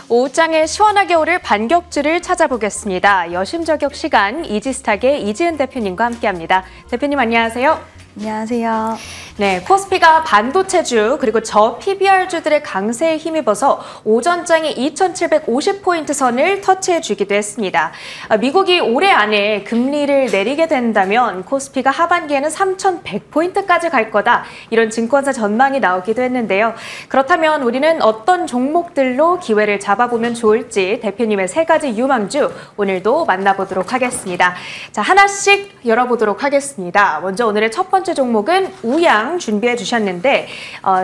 오후장에 시원하게 오를 반격주를 찾아보겠습니다. 여심저격 시간 이지스탁의 이지은 대표님과 함께합니다. 대표님 안녕하세요. 안녕하세요. 네, 코스피가 반도체주 그리고 저 PBR주들의 강세에 힘입어서 오전장이 2,750포인트 선을 터치해주기도 했습니다. 미국이 올해 안에 금리를 내리게 된다면 코스피가 하반기에는 3,100포인트까지 갈 거다. 이런 증권사 전망이 나오기도 했는데요. 그렇다면 우리는 어떤 종목들로 기회를 잡아보면 좋을지 대표님의 3가지 유망주 오늘도 만나보도록 하겠습니다. 자, 하나씩 열어보도록 하겠습니다. 먼저 오늘의 첫 번째 종목은 우양 준비해 주셨는데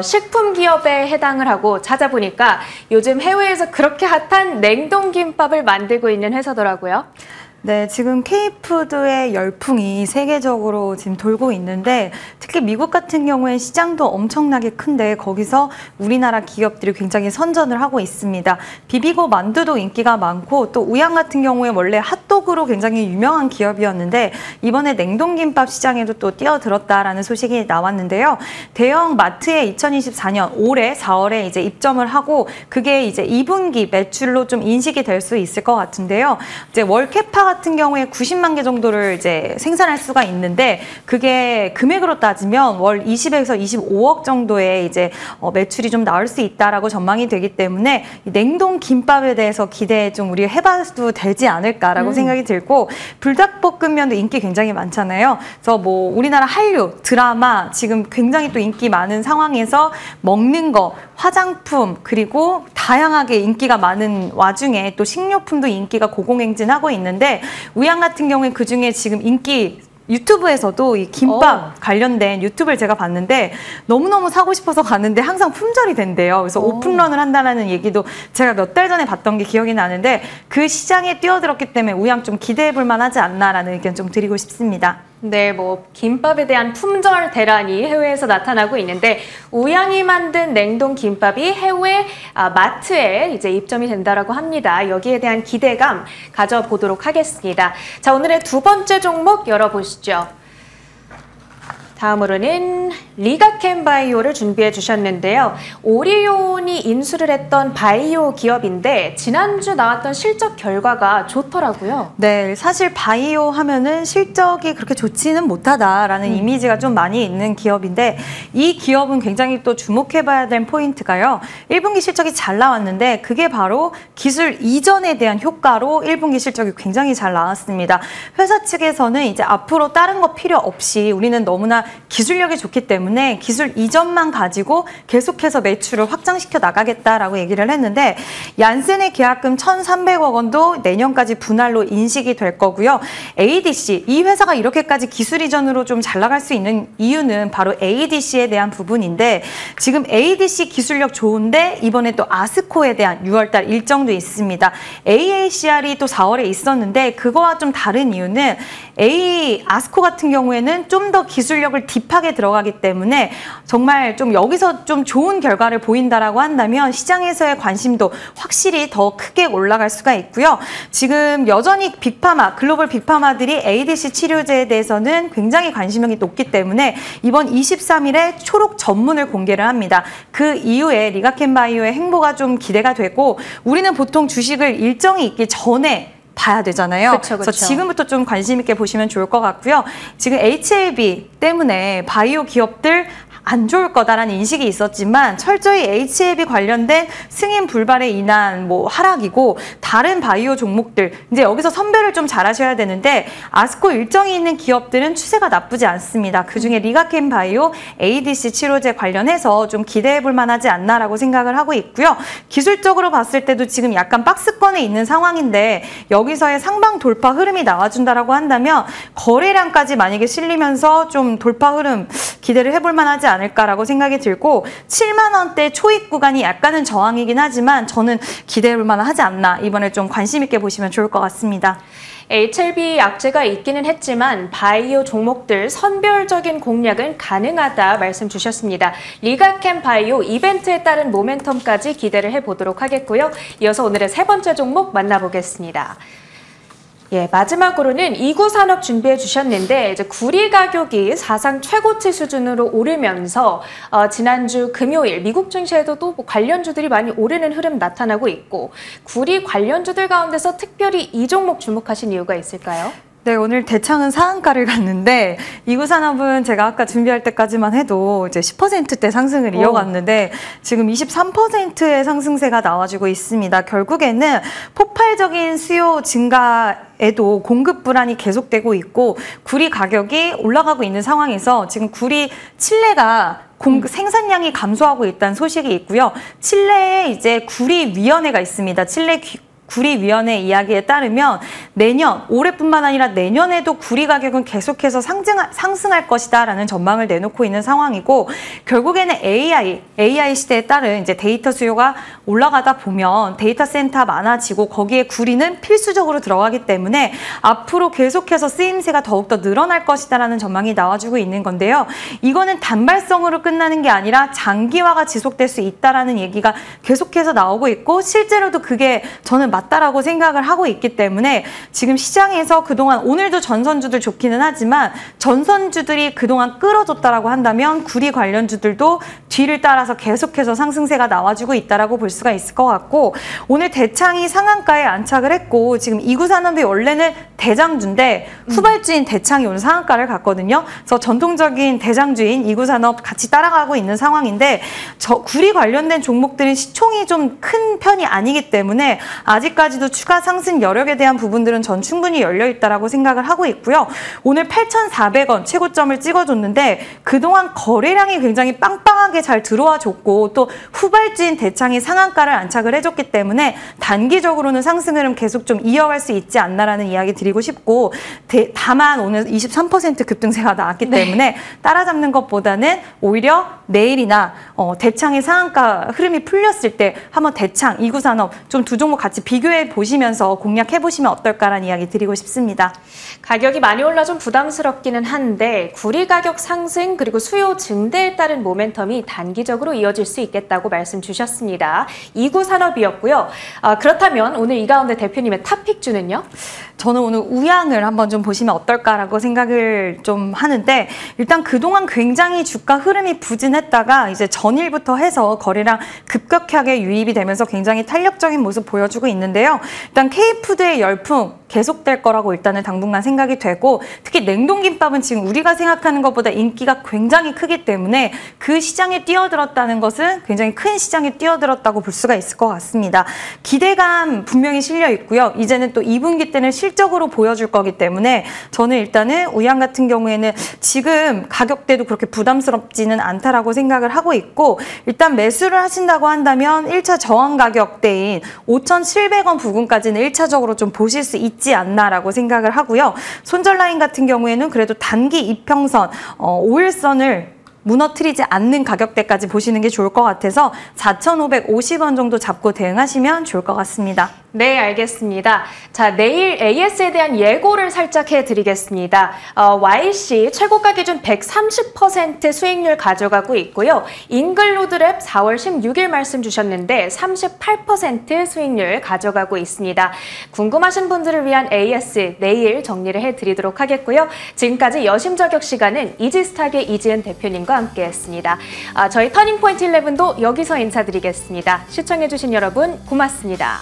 식품 기업에 해당을 하고 찾아보니까 요즘 해외에서 그렇게 핫한 냉동김밥을 만들고 있는 회사더라고요. 네, 지금 K푸드의 열풍이 세계적으로 지금 돌고 있는데 특히 미국 같은 경우에 시장도 엄청나게 큰데 거기서 우리나라 기업들이 굉장히 선전을 하고 있습니다. 비비고 만두도 인기가 많고 또 우양 같은 경우에 원래 핫도그로 굉장히 유명한 기업이었는데 이번에 냉동김밥 시장에도 또 뛰어들었다라는 소식이 나왔는데요. 대형 마트에 2024년 올해 4월에 이제 입점을 하고 그게 이제 2분기 매출로 좀 인식이 될 수 있을 것 같은데요. 이제 월 캐파 같은 경우에 90만 개 정도를 이제 생산할 수가 있는데 그게 금액으로 따지면 월 20에서 25억 정도의 이제 매출이 좀 나올 수 있다라고 전망이 되기 때문에 냉동 김밥에 대해서 기대 좀 우리 해봐도 되지 않을까라고 생각이 들고 불닭볶음면도 인기 굉장히 많잖아요. 그래서 뭐 우리나라 한류 드라마 지금 굉장히 또 인기 많은 상황에서 먹는 거 화장품 그리고 다양하게 인기가 많은 와중에 또 식료품도 인기가 고공행진하고 있는데 우양 같은 경우에 그중에 지금 인기 유튜브에서도 이 김밥 관련된 유튜브를 제가 봤는데 너무너무 사고 싶어서 갔는데 항상 품절이 된대요. 그래서 오픈런을 한다는 얘기도 제가 몇 달 전에 봤던 게 기억이 나는데 그 시장에 뛰어들었기 때문에 우양 좀 기대해 볼 만하지 않나라는 의견 좀 드리고 싶습니다. 네, 뭐 김밥에 대한 품절 대란이 해외에서 나타나고 있는데 우양이 만든 냉동 김밥이 해외 마트에 이제 입점이 된다라고 합니다. 여기에 대한 기대감 가져보도록 하겠습니다. 자, 오늘의 두 번째 종목 열어보시죠. 다음으로는 리가캠바이오를 준비해 주셨는데요. 오리온이 인수를 했던 바이오 기업인데 지난주 나왔던 실적 결과가 좋더라고요. 네, 사실 바이오 하면은 실적이 그렇게 좋지는 못하다라는 이미지가 좀 많이 있는 기업인데 이 기업은 굉장히 또 주목해봐야 될 포인트가요. 1분기 실적이 잘 나왔는데 그게 바로 기술 이전에 대한 효과로 1분기 실적이 굉장히 잘 나왔습니다. 회사 측에서는 이제 앞으로 다른 거 필요 없이 우리는 너무나 기술력이 좋기 때문에 기술 이전만 가지고 계속해서 매출을 확장시켜 나가겠다라고 얘기를 했는데 얀센의 계약금 1,300억 원도 내년까지 분할로 인식이 될 거고요. ADC, 이 회사가 이렇게까지 기술 이전으로 좀 잘 나갈 수 있는 이유는 바로 ADC에 대한 부분인데 지금 ADC 기술력 좋은데 이번에 또 아스코에 대한 6월달 일정도 있습니다. AACR이 또 4월에 있었는데 그거와 좀 다른 이유는 아스코 같은 경우에는 좀 더 기술력을 딥하게 들어가기 때문에 정말 좀 여기서 좀 좋은 결과를 보인다라고 한다면 시장에서의 관심도 확실히 더 크게 올라갈 수가 있고요. 지금 여전히 빅파마, 글로벌 빅파마들이 ADC 치료제에 대해서는 굉장히 관심력이 높기 때문에 이번 23일에 초록 전문을 공개를 합니다. 그 이후에 리가캠바이오의 행보가 좀 기대가 되고 우리는 보통 주식을 일정이 있기 전에 봐야 되잖아요. 그쵸. 그래서 지금부터 좀 관심 있게 보시면 좋을 것 같고요. 지금 HLB 때문에 바이오 기업들 안 좋을 거다라는 인식이 있었지만 철저히 HLB 관련된 승인 불발에 인한 뭐 하락이고 다른 바이오 종목들 이제 여기서 선별을 좀 잘 하셔야 되는데 아스코 일정이 있는 기업들은 추세가 나쁘지 않습니다. 그중에 리가캠 바이오 ADC 치료제 관련해서 좀 기대해 볼 만하지 않나라고 생각을 하고 있고요. 기술적으로 봤을 때도 지금 약간 박스권에 있는 상황인데 여기서의 상방 돌파 흐름이 나와준다라고 한다면 거래량까지 만약에 실리면서 좀 돌파 흐름 기대를 해볼 만하지 않을까라고 생각이 들고 7만 원대 초입 구간이 약간은 저항이긴 하지만 저는 기대해볼 만하지 않나 이번에 좀 관심 있게 보시면 좋을 것 같습니다. HLB 약재가 있기는 했지만 바이오 종목들 선별적인 공략은 가능하다 말씀 주셨습니다. 리가캠 바이오 이벤트에 따른 모멘텀까지 기대를 해보도록 하겠고요. 이어서 오늘의 세 번째 종목 만나보겠습니다. 예, 마지막으로는 2구 산업 준비해 주셨는데 이제 구리 가격이 사상 최고치 수준으로 오르면서 지난주 금요일 미국 증시에도 또 관련주들이 많이 오르는 흐름 나타나고 있고 구리 관련주들 가운데서 특별히 이 종목 주목하신 이유가 있을까요? 네, 오늘 대창은 상한가를 갔는데 2구 산업은 제가 아까 준비할 때까지만 해도 이제 10%대 상승을 이어갔는데 지금 23%의 상승세가 나와주고 있습니다. 결국에는 폭발적인 수요 증가에도 공급 불안이 계속되고 있고 구리 가격이 올라가고 있는 상황에서 지금 구리 칠레가 생산량이 감소하고 있다는 소식이 있고요. 칠레에 이제 구리위원회가 있습니다. 구리위원회 이야기에 따르면 올해뿐만 아니라 내년에도 구리 가격은 계속해서 상승할 것이다라는 전망을 내놓고 있는 상황이고 결국에는 AI 시대에 따른 이제 데이터 수요가 올라가다 보면 데이터 센터 많아지고 거기에 구리는 필수적으로 들어가기 때문에 앞으로 계속해서 쓰임새가 더욱더 늘어날 것이다라는 전망이 나와주고 있는 건데요. 이거는 단발성으로 끝나는 게 아니라 장기화가 지속될 수 있다라는 얘기가 계속해서 나오고 있고 실제로도 그게 저는 맞다라고 생각을 하고 있기 때문에 지금 시장에서 그동안 오늘도 전선주들 좋기는 하지만 전선주들이 그동안 끌어줬다라고 한다면 구리 관련주들도 뒤를 따라서 계속해서 상승세가 나와주고 있다라고 볼 수가 있을 것 같고 오늘 대창이 상한가에 안착을 했고 지금 2구 산업이 원래는 대장주인데 후발주인 대창이 오늘 상한가를 갔거든요. 그래서 전통적인 대장주인 2구 산업 같이 따라가고 있는 상황인데 구리 관련된 종목들은 시총이 좀 큰 편이 아니기 때문에 아직까지도 추가 상승 여력에 대한 부분들은 전 충분히 열려있다라고 생각을 하고 있고요. 오늘 8,400원 최고점을 찍어줬는데 그동안 거래량이 굉장히 빵빵하게 잘 들어와 줬고 또 후발주인 대창이 상한가를 안착을 해줬기 때문에 단기적으로는 상승 흐름 계속 좀 이어갈 수 있지 않나라는 이야기 드리고 싶고 다만 오늘 23% 급등세가 나왔기 때문에 따라잡는 것보다는 오히려 내일이나 대창의 상한가 흐름이 풀렸을 때 한번 대창, 2구 산업 좀 두 종목 같이 비교해 보시면서 공략해 보시면 어떨까라는 이야기 드리고 싶습니다. 가격이 많이 올라 좀 부담스럽기는 한데 구리 가격 상승 그리고 수요 증대에 따른 모멘텀이 단기적으로 이어질 수 있겠다고 말씀 주셨습니다. 2구 산업이었고요. 그렇다면 오늘 이 가운데 대표님의 탑픽주는요? 저는 오늘 우양을 한번 좀 보시면 어떨까라고 생각을 좀 하는데 일단 그동안 굉장히 주가 흐름이 부진했다가 이제 전일부터 해서 거래량 급격하게 유입이 되면서 굉장히 탄력적인 모습 보여주고 있는데요. 일단 K푸드의 열풍 계속될 거라고 일단은 당분간 생각이 되고 특히 냉동김밥은 지금 우리가 생각하는 것보다 인기가 굉장히 크기 때문에 그 시장에 뛰어들었다는 것은 굉장히 큰 시장에 뛰어들었다고 볼 수가 있을 것 같습니다. 기대감 분명히 실려 있고요. 이제는 또 2분기 때는 실적으로 보여줄 거기 때문에 저는 일단은 우양 같은 경우에는 지금 가격대도 그렇게 부담스럽지는 않다라고 생각을 하고 있고 일단 매수를 하신다고 한다면 1차 저항 가격대인 5,700원 부근까지는 1차적으로 좀 보실 수 있지 않나라고 생각을 하고요. 손절 라인 같은 경우에는 그래도 단기 이평선 5일선을 무너뜨리지 않는 가격대까지 보시는 게 좋을 것 같아서 4,550원 정도 잡고 대응하시면 좋을 것 같습니다. 네, 알겠습니다. 자, 내일 AS에 대한 예고를 살짝 해드리겠습니다. YC 최고가 기준 130% 수익률 가져가고 있고요. 잉글로드랩 4월 16일 말씀 주셨는데 38% 수익률 가져가고 있습니다. 궁금하신 분들을 위한 AS 내일 정리를 해드리도록 하겠고요. 지금까지 여심저격 시간은 이지스탁의 이지은 대표님과 함께했습니다. 저희 터닝포인트 11도 여기서 인사드리겠습니다. 시청해주신 여러분 고맙습니다.